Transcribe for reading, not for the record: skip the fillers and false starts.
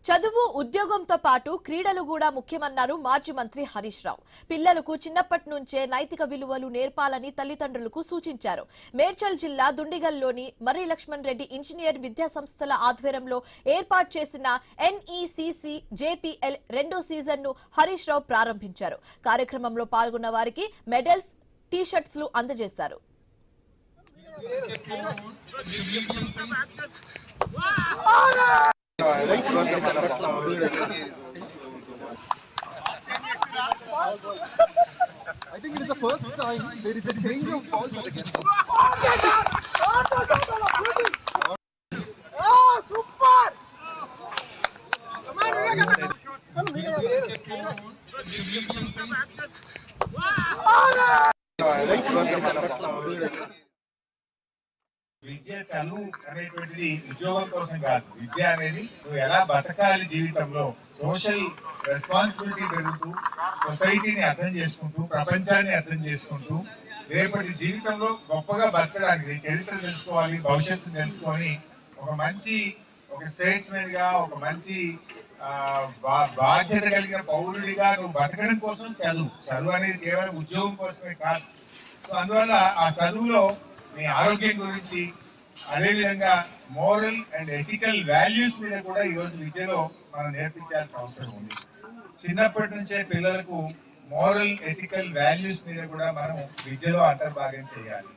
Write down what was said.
చదువు ఉద్యోగంతో పాటు క్రీడలు కూడా ముఖ్యమన్నారు మాజీ మంత్రి హరీష్ రావు. పిల్లలకు చిన్నప్పటి నుంచే నైతిక విలువలు నేర్పాలని తల్లిదండ్రులకు సూచించారు. మేడ్చల్ జిల్లా దుండిగల్లోని మర్రి లక్ష్మణ్ రెడ్డి ఇంజనీర్ విద్యా సంస్థల ఆధ్వర్యంలో ఏర్పాటు చేసిన NECC JPL రెండో సీజన్ను హరీష్ రావు ప్రారంభించారు. కార్యక్రమంలో పాల్గొన్న వారికి మెడల్స్, టీ-షర్ట్స్ అందజేశారు. I think it is the first time there is a change of balls for the guests. Oh, super! Come on, విద్య చదువు అనేటువంటిది ఉద్యోగం కోసం కాదు. విద్య అనేది నువ్వు ఎలా బతకాలి, జీవితంలో సోషల్ రెస్పాన్సిబిలిటీ పెరుగుతూ, సొసైటీని అర్థం చేసుకుంటూ, ప్రపంచాన్ని అర్థం చేసుకుంటూ, రేపటి జీవితంలో గొప్పగా బతకడానికి చరిత్ర తెలుసుకోవాలి, భవిష్యత్తు తెలుసుకొని ఒక స్టేట్స్మెన్ గా, ఒక మంచి బాధ్యత కలిగిన పౌరుడిగా నువ్వు బతకడం కోసం చదువు అనేది కేవలం ఉద్యోగం కోసమే కాదు. సో అందువల్ల ఆ చదువులో నీ ఆరోగ్యం గురించి, అదేవిధంగా మోరల్ అండ్ ఎథికల్ వాల్యూస్ మీద కూడా ఈరోజు విద్యలో మనం నేర్పించాల్సిన అవసరం ఉంది. చిన్నప్పటి నుంచే పిల్లలకు మోరల్ ఎథికల్ వాల్యూస్ మీద కూడా మనం విద్యలో అంతర్భాగం చేయాలి.